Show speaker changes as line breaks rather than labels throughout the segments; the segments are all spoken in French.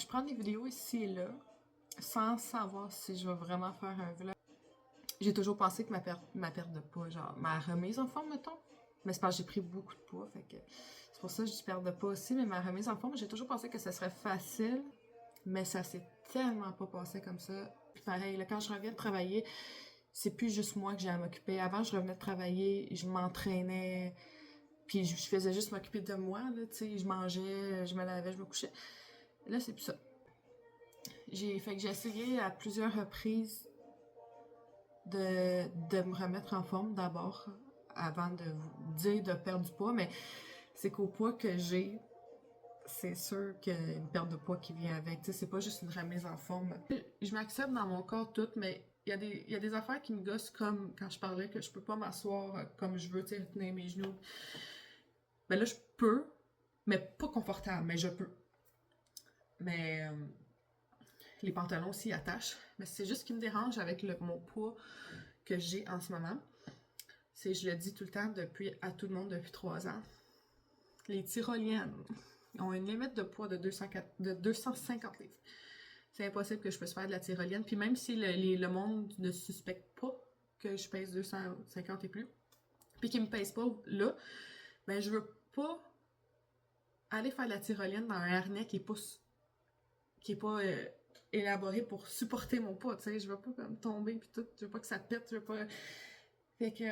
je prends des vidéos ici et là, sans savoir si je vais vraiment faire un vlog. J'ai toujours pensé que ma perte de poids, genre ma remise en forme, mettons, mais c'est parce que j'ai pris beaucoup de poids, fait que c'est pour ça que je dis perte de poids aussi, mais ma remise en forme, j'ai toujours pensé que ce serait facile, mais ça s'est tellement pas passé comme ça. Puis pareil, là, quand je reviens de travailler, c'est plus juste moi que j'ai à m'occuper. Avant, je revenais de travailler, je m'entraînais, puis je faisais juste m'occuper de moi, là, tu sais, je mangeais, je me lavais, je me couchais. Là, c'est plus ça. Fait que j'ai essayé à plusieurs reprises de me remettre en forme d'abord, avant de vous dire de perdre du poids, mais c'est qu'au poids que j'ai, c'est sûr qu'il y a une perte de poids qui vient avec. Tu sais, c'est pas juste une remise en forme. Je m'accepte dans mon corps tout, mais il y a des affaires qui me gossent, comme quand je parlais que je peux pas m'asseoir comme je veux, tu sais, tenir mes genoux. Ben là, je peux, mais pas confortable, mais je peux. Mais les pantalons aussi attachent. Mais c'est juste ce qui me dérange avec mon poids que j'ai en ce moment. C'est, je le dis tout le temps à tout le monde depuis 3 ans, les tyroliennes ont une limite de poids de 250 livres. C'est impossible que je puisse faire de la tyrolienne. Puis même si le monde ne suspecte pas que je pèse 250 et plus, puis qu'ils me pèsent pas là, ben je veux pas aller faire de la tyrolienne dans un harnais qui est pas élaboré pour supporter mon poids, tu sais. Je veux pas comme tomber puis tout, je veux pas que ça pète, je veux pas... Fait que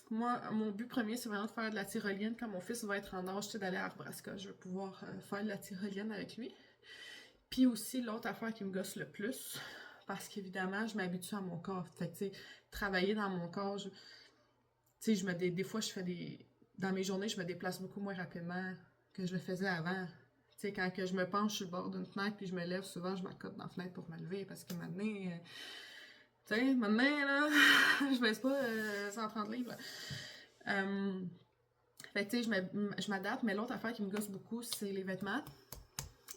moi, mon but premier, c'est vraiment de faire de la tyrolienne quand mon fils va être en âge d'aller à Arbraska. Je veux pouvoir faire de la tyrolienne avec lui. Puis aussi, l'autre affaire qui me gosse le plus, parce qu'évidemment, je m'habitue à mon corps. Fait que, tu sais, travailler dans mon corps, tu sais, des fois, dans mes journées, je me déplace beaucoup moins rapidement que je le faisais avant. Tu sais, quand que je me penche sur le bord d'une fenêtre puis je me lève, souvent, je m'accote dans la fenêtre pour me lever parce que maintenant... tu sais, maintenant, là, je baisse pas 130 livres. Fait que, tu sais, je m'adapte, mais l'autre affaire qui me gosse beaucoup, c'est les vêtements.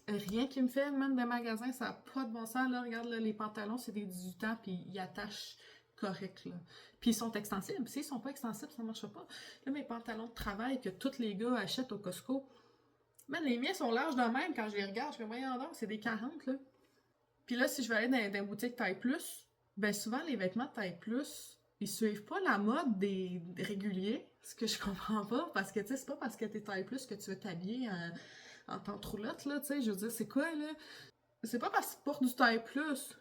Rien qui me fait, même de magasin, ça n'a pas de bon sens. Là, regarde, là, les pantalons, c'est des 18 ans, puis ils attachent correct, là. Puis ils sont extensibles. S'ils sont pas extensibles, ça marche pas. Là, mes pantalons de travail que tous les gars achètent au Costco, man, les miens sont larges de même quand je les regarde. Je fais, voyons donc, c'est des 40, là. Puis là, si je vais aller dans une boutique taille plus, ben souvent, les vêtements de taille plus, ils suivent pas la mode des réguliers, ce que je comprends pas, parce que, tu sais, c'est pas parce que t'es taille plus que tu veux t'habiller en tente-roulotte, là, tu sais, je veux dire, c'est quoi, là? C'est pas parce que tu portes du taille plus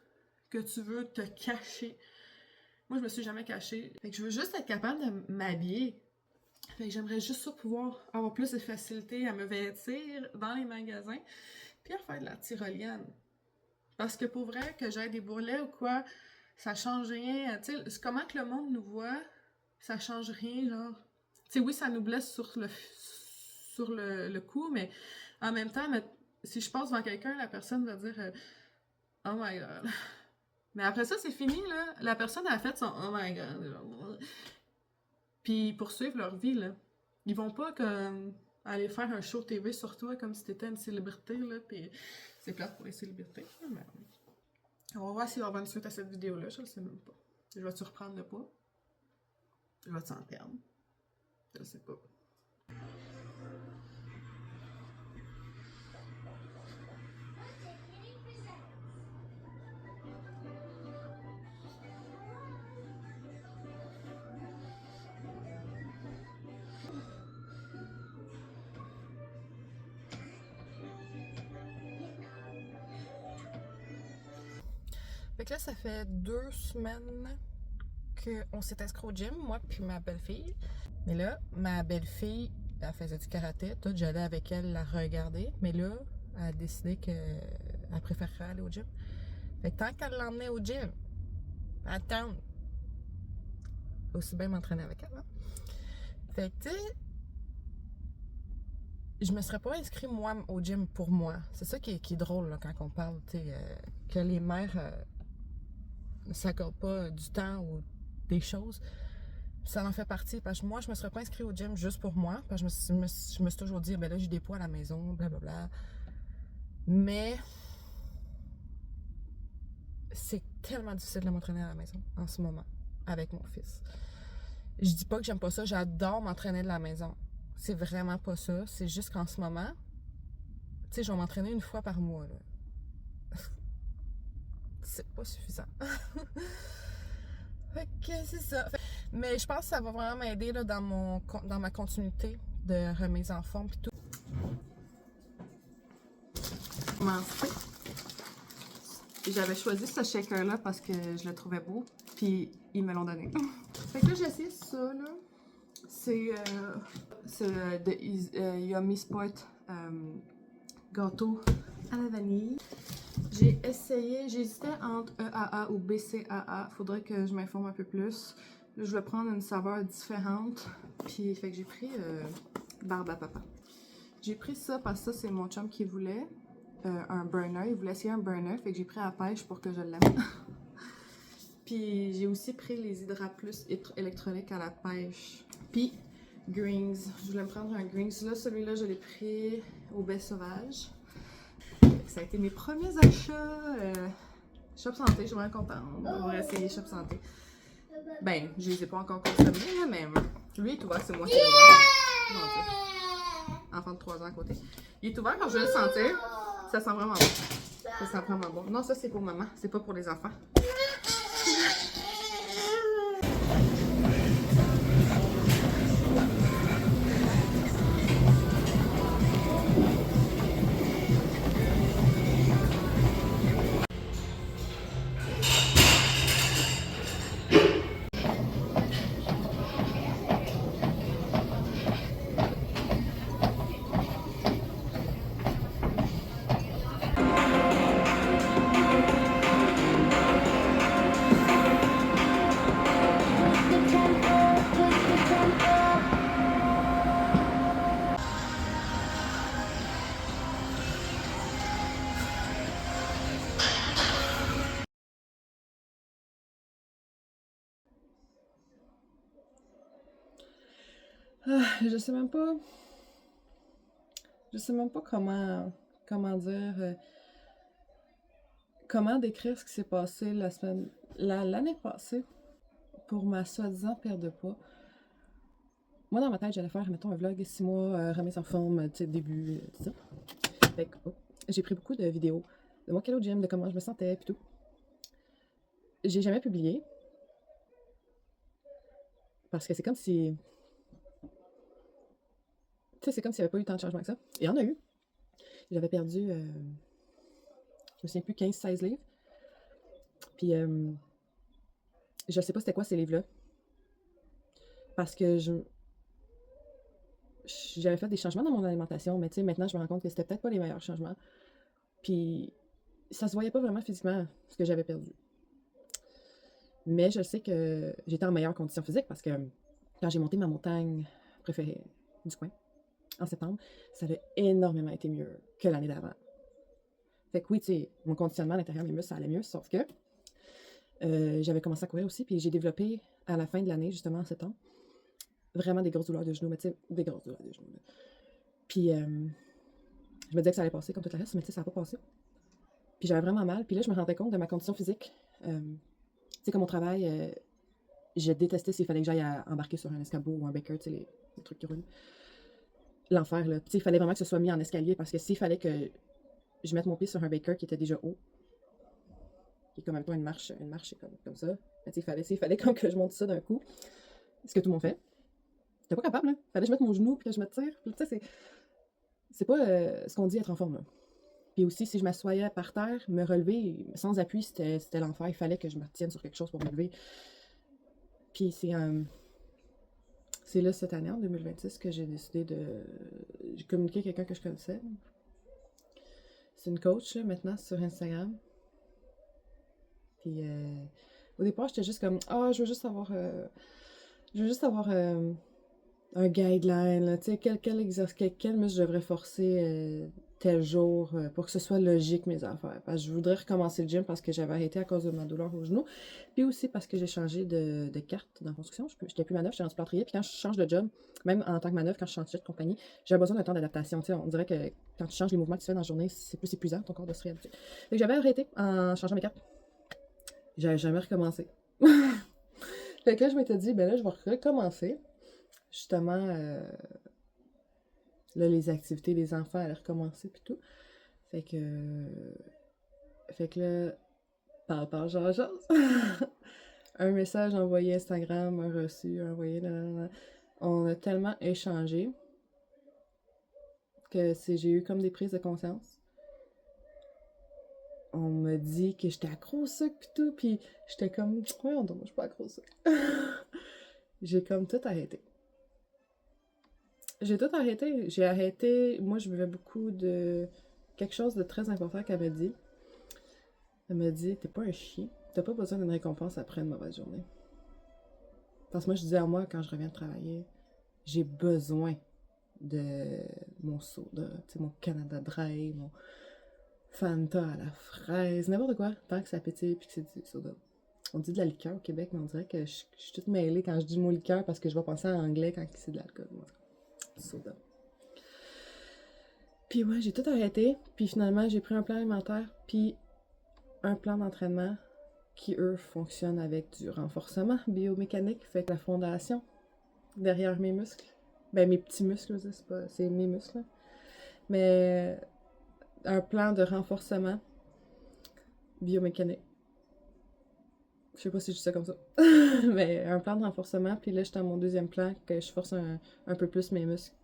que tu veux te cacher. Moi, je me suis jamais cachée. Fait que je veux juste être capable de m'habiller. Fait que j'aimerais juste ça pouvoir avoir plus de facilité à me vêtir dans les magasins, puis à faire de la tyrolienne. Parce que pour vrai, que j'aille des bourrelets ou quoi, ça change rien. Tu sais, comment que le monde nous voit, ça change rien, genre. Tu sais, oui, ça nous blesse sur le coup, mais en même temps, si je passe devant quelqu'un, la personne va dire Oh my God. Mais après ça, c'est fini, là. La personne a fait son Oh my God. Puis ils poursuivent leur vie, là. Ils vont pas comme aller faire un show TV sur toi comme si t'étais une célébrité, là. Puis c'est plate pour les célébrités, mais... On va voir s'il va y avoir une suite à cette vidéo-là, je le sais même pas. Je vais-tu reprendre le poids? Je vais-tu en perdre? Je sais pas. Fait que là, ça fait 2 semaines qu'on s'est inscrit au gym, moi puis ma belle-fille. Mais là, ma belle-fille, elle faisait du karaté, tout, j'allais avec elle la regarder. Mais là, elle a décidé qu'elle préférerait aller au gym. Fait que tant qu'elle l'emmenait au gym, attendre, aussi bien m'entraîner avec elle. Hein? Fait que, tu sais, je me serais pas inscrit moi au gym pour moi. C'est ça qui est drôle là, quand on parle, tu sais, que les mères ne s'accordent pas du temps ou des choses. Ça en fait partie, parce que moi, je me serais pas inscrit au gym juste pour moi, parce que je me suis toujours dit, ben là, j'ai des poids à la maison, blablabla. Mais c'est tellement difficile de m'entraîner à la maison en ce moment, avec mon fils. Je dis pas que j'aime pas ça, j'adore m'entraîner de la maison. C'est vraiment pas ça, c'est juste qu'en ce moment, tu sais, je vais m'entraîner une fois par mois, là. c'est pas suffisant. Fait que c'est ça. Mais je pense que ça va vraiment m'aider là, dans ma continuité de remise en forme pis tout. Commencer. J'avais choisi ce shaker-là parce que je le trouvais beau, puis ils me l'ont donné. Fait que là, j'ai essayé ça, là. C'est de Yummy Spot gâteau à la vanille. J'ai essayé, j'hésitais entre EAA ou BCAA. Faudrait que je m'informe un peu plus. Là, je vais prendre une saveur différente. Puis, fait que j'ai pris Barbe à Papa. J'ai pris ça parce que ça, c'est mon chum qui voulait un burner. Il voulait essayer un burner. Fait que j'ai pris à la pêche pour que je l'aime. Puis, j'ai aussi pris les Hydra Plus électroniques à la pêche. Puis, Greens. Je voulais me prendre un Greens. Là, celui-là, je l'ai pris au baie sauvage. Ça a été mes premiers achats. Shop Santé, je suis vraiment contente d'avoir essayé Shop Santé. Ben, je les ai pas encore consommés, mais lui est ouvert, c'est moi qui l'ai ouvert. Mon Dieu. Enfant de 3 ans à côté. Il est ouvert quand je vais le sentir. Ça sent vraiment bon. Ça sent vraiment bon. Non, ça c'est pour maman, c'est pas pour les enfants. Je sais même pas. Je sais même pas comment dire. Comment décrire ce qui s'est passé l'année passée pour ma soi-disant perte de poids. Moi, dans ma tête, j'allais faire, mettons, un vlog 6 mois, remise en forme, tu sais, début, tout ça. Fait que, j'ai pris beaucoup de vidéos de mon au gym, de comment je me sentais, pis tout. J'ai jamais publié. Parce que c'est comme si... Tu sais, c'est comme s'il n'y avait pas eu tant de changements que ça. Il y en a eu. J'avais perdu, je me souviens plus, 15-16 livres. Puis, je sais pas c'était quoi ces livres-là. Parce que j'avais fait des changements dans mon alimentation, mais tu sais, maintenant, je me rends compte que c'était peut-être pas les meilleurs changements. Puis, ça se voyait pas vraiment physiquement, ce que j'avais perdu. Mais je sais que j'étais en meilleure condition physique parce que quand j'ai monté ma montagne préférée du coin, en septembre, ça a énormément été mieux que l'année d'avant. Fait que oui, tu sais, mon conditionnement à l'intérieur de mes muscles, ça allait mieux, sauf que j'avais commencé à courir aussi, puis j'ai développé à la fin de l'année, justement en septembre, vraiment des grosses douleurs de genoux, mais tu sais, des grosses douleurs de genoux. Là. Puis je me disais que ça allait passer comme tout le reste, mais tu sais, ça n'a pas passé. Puis j'avais vraiment mal, puis là, je me rendais compte de ma condition physique. Tu sais, comme au travail, je détestais s'il fallait que j'aille embarquer sur un escabeau ou un baker, tu sais, les trucs qui roulent. L'enfer, là. Tu sais, il fallait vraiment que ce soit mis en escalier parce que s'il fallait que je mette mon pied sur un baker qui était déjà haut, qui est comme en même temps une marche c'est comme ça, mais tu sais, il fallait comme que je monte ça d'un coup. Ce que tout le monde fait. J'étais pas capable, là. Fallait que je mette mon genou puis que je me tire. Puis tu sais, c'est pas ce qu'on dit être en forme, là. Puis aussi, si je m'assoyais par terre, me relever, sans appui, c'était l'enfer. Il fallait que je me retienne sur quelque chose pour me lever. Puis c'est là, cette année, en 2026, que j'ai décidé de... J'ai communiqué avec quelqu'un que je connaissais. C'est une coach, là, maintenant, sur Instagram. Puis au départ, j'étais juste comme, je veux juste avoir... un guideline, là, tu sais, quel muscle je devrais forcer tel jour pour que ce soit logique mes affaires. Parce que je voudrais recommencer le gym parce que j'avais arrêté à cause de ma douleur au genou. Puis aussi parce que j'ai changé de carte dans la construction. J'étais plus manœuvre, j'étais dans ce plâtrier. Puis quand je change de job, même en tant que manœuvre, quand je change de compagnie, j'ai besoin d'un temps d'adaptation. Tu sais, on dirait que quand tu changes les mouvements que tu fais dans la journée, c'est plus épuisant ton corps de se réhabituer. Donc j'avais arrêté en changeant mes cartes. J'avais jamais recommencé. Fait que là, je m'étais dit, ben là, je vais recommencer. Justement, là, les activités des enfants allaient recommencer puis tout. Fait que là,
Parle, genre, chose. Un message envoyé Instagram, un reçu, envoyé... Nanana. On a tellement échangé que j'ai eu comme des prises de conscience. On m'a dit que j'étais accro au sucre pis tout, pis j'étais comme, ouais, moi je suis pas accro au sucre. J'ai comme tout arrêté. J'ai tout arrêté. J'ai arrêté, moi je buvais beaucoup de quelque chose de très important qu'elle m'a dit. Elle m'a dit, t'es pas un chien, t'as pas besoin d'une récompense après une mauvaise journée. Parce que moi je disais à moi, quand je reviens de travailler, j'ai besoin de mon soda, tu sais, mon Canada Dry, mon Fanta à la fraise, n'importe quoi, tant que ça pétille puis que c'est du soda. On dit de la liqueur au Québec, mais on dirait que je suis toute mêlée quand je dis le mot liqueur parce que je vais penser en anglais quand c'est de l'alcool. Soda. Puis ouais, j'ai tout arrêté, puis finalement j'ai pris un plan alimentaire, puis un plan d'entraînement qui, eux, fonctionnent avec du renforcement biomécanique, fait que la fondation derrière mes muscles, ben mes petits muscles, c'est mes muscles, mais un plan de renforcement biomécanique. Je sais pas si je dis ça comme ça. Mais un plan de renforcement, puis là, j'étais à mon deuxième plan, que je force un peu plus mes muscles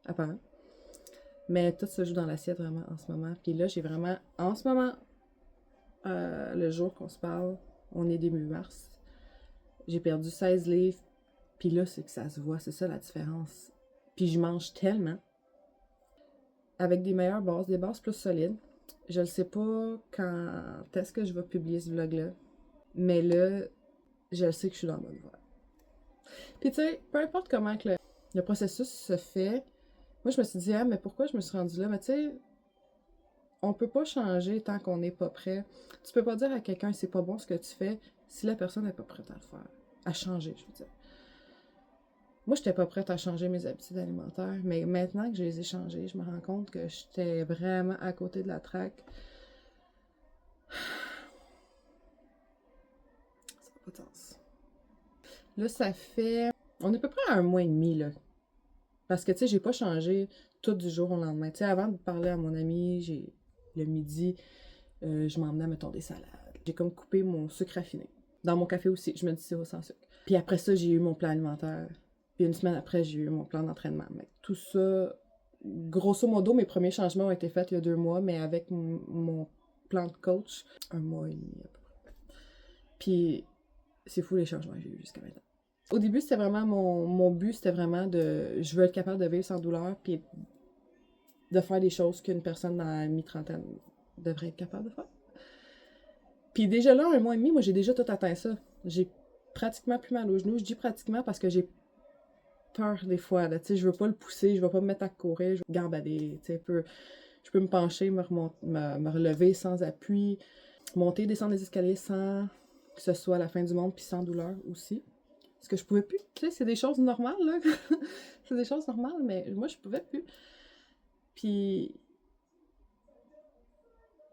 apparemment. Mais tout se joue dans l'assiette vraiment en ce moment. Puis là, j'ai vraiment, en ce moment, le jour qu'on se parle, on est début mars, j'ai perdu 16 livres, puis là, c'est que ça se voit, c'est ça la différence. Puis je mange tellement, avec des meilleures bases, des bases plus solides. Je ne sais pas quand est-ce que je vais publier ce vlog-là, mais là, je sais que je suis dans la bonne voie. Puis tu sais, peu importe comment que le processus se fait, moi je me suis dit, ah, mais pourquoi je me suis rendue là? Mais tu sais, on peut pas changer tant qu'on n'est pas prêt. Tu peux pas dire à quelqu'un c'est pas bon ce que tu fais si la personne n'est pas prête à le faire. À changer, je veux dire. Moi, j'étais pas prête à changer mes habitudes alimentaires, mais maintenant que je les ai changées, je me rends compte que j'étais vraiment à côté de la traque. Ça n'a pas de sens. Là, ça fait... On est à peu près à 1 mois et demi, là. Parce que, tu sais, j'ai pas changé tout du jour au lendemain. Tu sais, avant de parler à mon ami, le midi, je m'emmenais, mettons, des salades. J'ai comme coupé mon sucre raffiné. Dans mon café aussi, je me dis sirop sans sucre. Puis après ça, j'ai eu mon plan alimentaire. Puis une semaine après, j'ai eu mon plan d'entraînement. Mais tout ça, grosso modo, mes premiers changements ont été faits il y a 2 mois, mais avec mon plan de coach, 1 mois et demi à peu près. Puis c'est fou les changements que j'ai eu jusqu'à maintenant. Au début, c'était vraiment mon but, c'était vraiment de... Je veux être capable de vivre sans douleur, puis de faire des choses qu'une personne dans la mi-trentaine devrait être capable de faire. Puis déjà là, 1 mois et demi, moi j'ai déjà tout atteint ça. J'ai pratiquement plus mal aux genoux. Je dis pratiquement parce que j'ai peur des fois. Là, je veux pas le pousser, je veux pas me mettre à courir, je veux gambader. Je peux me pencher, me relever sans appui, monter, descendre les escaliers sans que ce soit la fin du monde, puis sans douleur aussi. Parce que je pouvais plus. Tu sais, c'est des choses normales, là. C'est des choses normales, mais moi, je pouvais plus. Puis,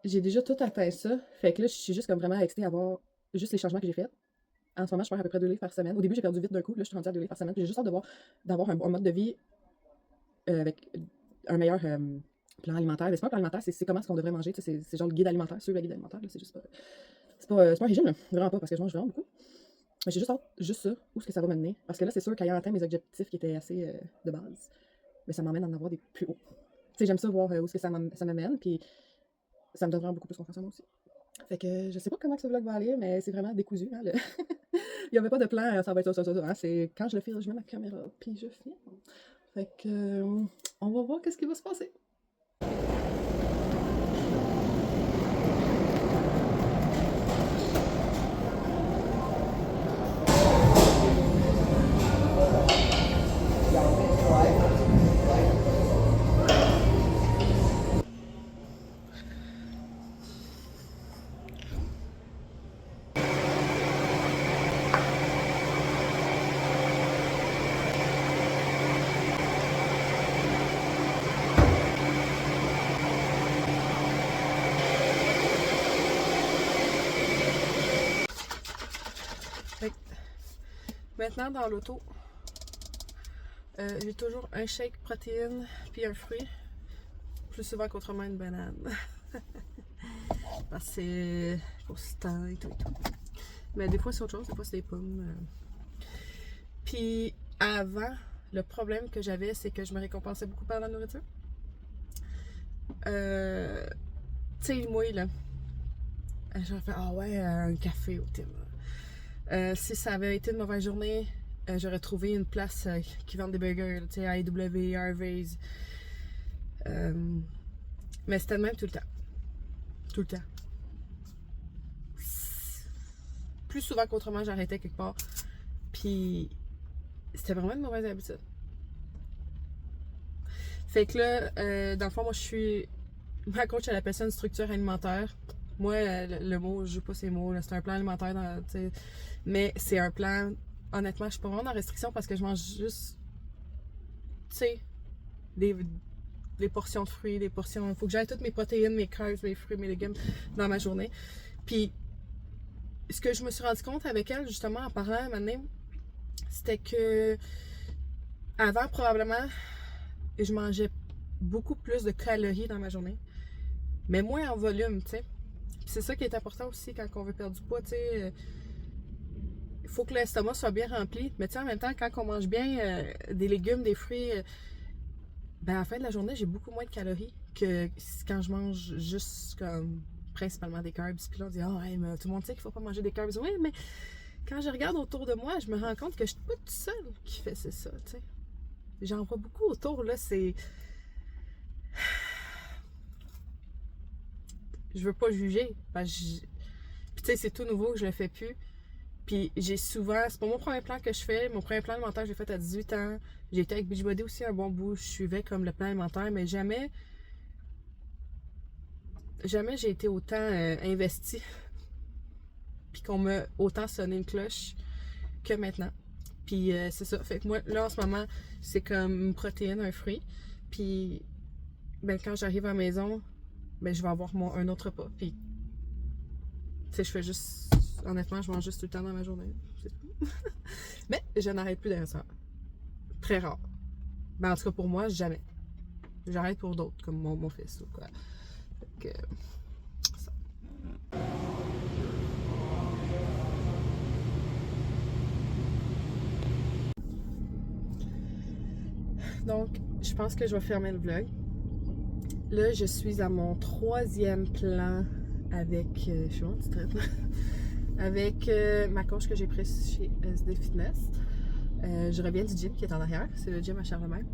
j'ai déjà tout atteint ça. Fait que là, je suis juste comme vraiment excitée à voir juste les changements que j'ai faits. En ce moment, je perds à peu près 2 livres par semaine. Au début, j'ai perdu vite d'un coup. Là, je suis rendue à 2 livres par semaine. Puis j'ai juste hâte d'avoir un mode de vie avec un meilleur plan alimentaire. Mais c'est pas un plan alimentaire, c'est comment est-ce qu'on devrait manger. C'est genre le guide alimentaire, suivre le guide alimentaire. C'est juste pas... C'est pas un régime, là. Vraiment pas, parce que je mange vraiment beaucoup. Mais j'ai juste hâte, juste ça, où est-ce que ça va m'amener. Parce que là, c'est sûr qu'ayant atteint mes objectifs qui étaient assez de base, mais ça m'emmène à en avoir des plus hauts. Tu sais, j'aime ça voir où est-ce que ça m'amène, puis ça me donne vraiment beaucoup plus confiance en moi aussi. Fait que je sais pas comment que ce vlog va aller, mais c'est vraiment décousu. Hein, il y avait pas de plan, ça va être ça. Hein, c'est quand je le filme, je mets ma caméra, puis je filme. Fait que on va voir qu'est-ce qui va se passer. Maintenant, dans l'auto, j'ai toujours un shake protéine puis un fruit. Plus souvent qu'autrement, une banane. Parce que consistant et tout et tout. Mais des fois, c'est autre chose. Des fois, c'est des pommes. Puis, avant, le problème que j'avais, c'est que je me récompensais beaucoup par la nourriture. Tu sais, moi, là, j'aurais fait, ah ouais, un café au Tim. Si ça avait été une mauvaise journée, j'aurais trouvé une place qui vend des burgers, tu sais, AEW, Harvey's. Mais c'était le même tout le temps. Tout le temps. Plus souvent qu'autrement, j'arrêtais quelque part. Puis, c'était vraiment une mauvaise habitude. Fait que là, dans le fond, moi, je suis... Ma coach, elle appelle ça une structure alimentaire. Moi, le mot, je joue pas ces mots. C'est un plan alimentaire, mais c'est un plan... Honnêtement, je suis pas vraiment en restriction parce que je mange juste... Tu sais, des portions de fruits, des portions... Faut que j'aille toutes mes protéines, mes carbs, mes fruits, mes légumes dans ma journée. Puis, ce que je me suis rendu compte avec elle, justement, en parlant à un moment donné, c'était que... Avant, probablement, je mangeais beaucoup plus de calories dans ma journée, mais moins en volume, tu sais. C'est ça qui est important aussi quand on veut perdre du poids, tu sais. Il faut que l'estomac soit bien rempli, mais tu sais, en même temps, quand on mange bien des légumes, des fruits, ben à la fin de la journée, j'ai beaucoup moins de calories que quand je mange juste comme principalement des carbs. Puis là, on dit, ah ouais, mais tout le monde sait qu'il faut pas manger des carbs. Oui, mais quand je regarde autour de moi, je me rends compte que je suis pas toute seule qui fait ça, tu sais. J'en vois beaucoup autour, là, c'est... Je veux pas juger, parce que puis tu sais, c'est tout nouveau que je le fais plus. Puis j'ai souvent... C'est pas mon premier plan que je fais. Mon premier plan alimentaire, je l'ai fait à 18 ans. J'ai été avec Beachbody aussi un bon bout. Je suivais comme le plan alimentaire, mais jamais j'ai été autant investie. Puis qu'on m'a autant sonné une cloche que maintenant. Puis c'est ça. Fait que moi, là, en ce moment, c'est comme une protéine, un fruit. Puis, ben, quand j'arrive à la maison, ben, je vais avoir un autre repas. Puis, tu sais, je fais juste... Honnêtement, je mange juste tout le temps dans ma journée. C'est tout. Mais je n'arrête plus derrière ça. Très rare. Ben, en tout cas, pour moi, jamais. J'arrête pour d'autres, comme mon fils ou quoi. Fait que... ça. Donc, je pense que je vais fermer le vlog. Là, je suis à mon 3e plan avec... je suis en titre. Avec ma coach que j'ai prise chez SD Fitness. Je reviens du gym qui est en arrière. C'est le gym à Charlemagne.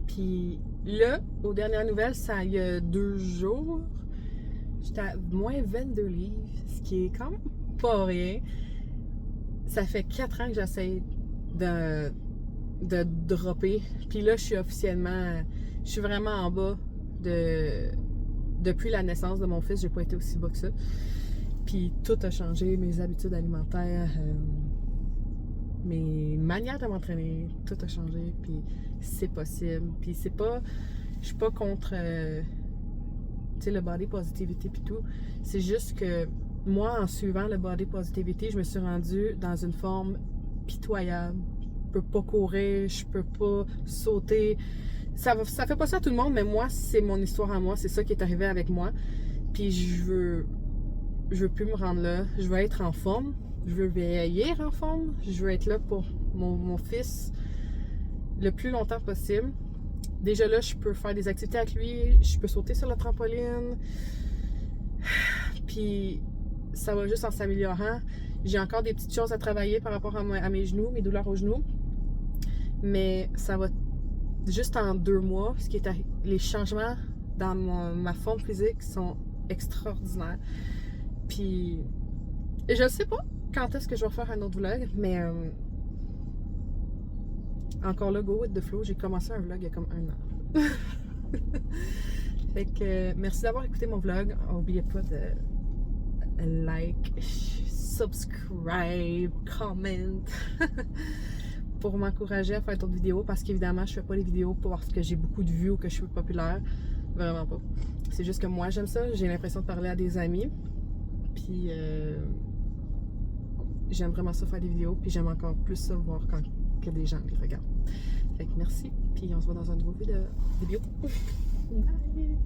Puis là, aux dernières nouvelles, ça il y a 2 jours, j'étais à moins 22 livres, ce qui est quand même pas rien. Ça fait 4 ans que j'essaie de dropper. Puis là, je suis vraiment en bas depuis la naissance de mon fils. J'ai pas été aussi bas que ça. Puis tout a changé, mes habitudes alimentaires, mes manières de m'entraîner, tout a changé. Puis c'est possible. Puis c'est pas... Je suis pas contre... tu sais, le body positivity puis tout. C'est juste que moi, en suivant le body positivity, je me suis rendue dans une forme pitoyable. Je peux pas courir, je peux pas sauter. Ça fait pas ça à tout le monde, mais moi, c'est mon histoire à moi. C'est ça qui est arrivé avec moi. Puis je veux plus me rendre là. Je veux être en forme. Je veux vieillir en forme. Je veux être là pour mon fils le plus longtemps possible. Déjà là, je peux faire des activités avec lui. Je peux sauter sur la trampoline. Puis ça va juste en s'améliorant. J'ai encore des petites choses à travailler par rapport à mes genoux, mes douleurs aux genoux. Mais ça va juste en 2 mois. Les changements dans ma forme physique sont extraordinaires. Puis je sais pas quand est-ce que je vais faire un autre vlog, mais encore là, go with the flow. J'ai commencé un vlog il y a comme 1 an. Fait que merci d'avoir écouté mon vlog. N'oubliez pas de like, subscribe, comment pour m'encourager à faire d'autres vidéos, parce qu'évidemment je fais pas les vidéos parce que j'ai beaucoup de vues ou que je suis populaire, vraiment pas. C'est juste que moi j'aime ça, j'ai l'impression de parler à des amis, puis j'aime vraiment ça faire des vidéos, puis j'aime encore plus ça voir quand que des gens les regardent. Fait que merci, puis on se voit dans un nouveau vidéo. Bye!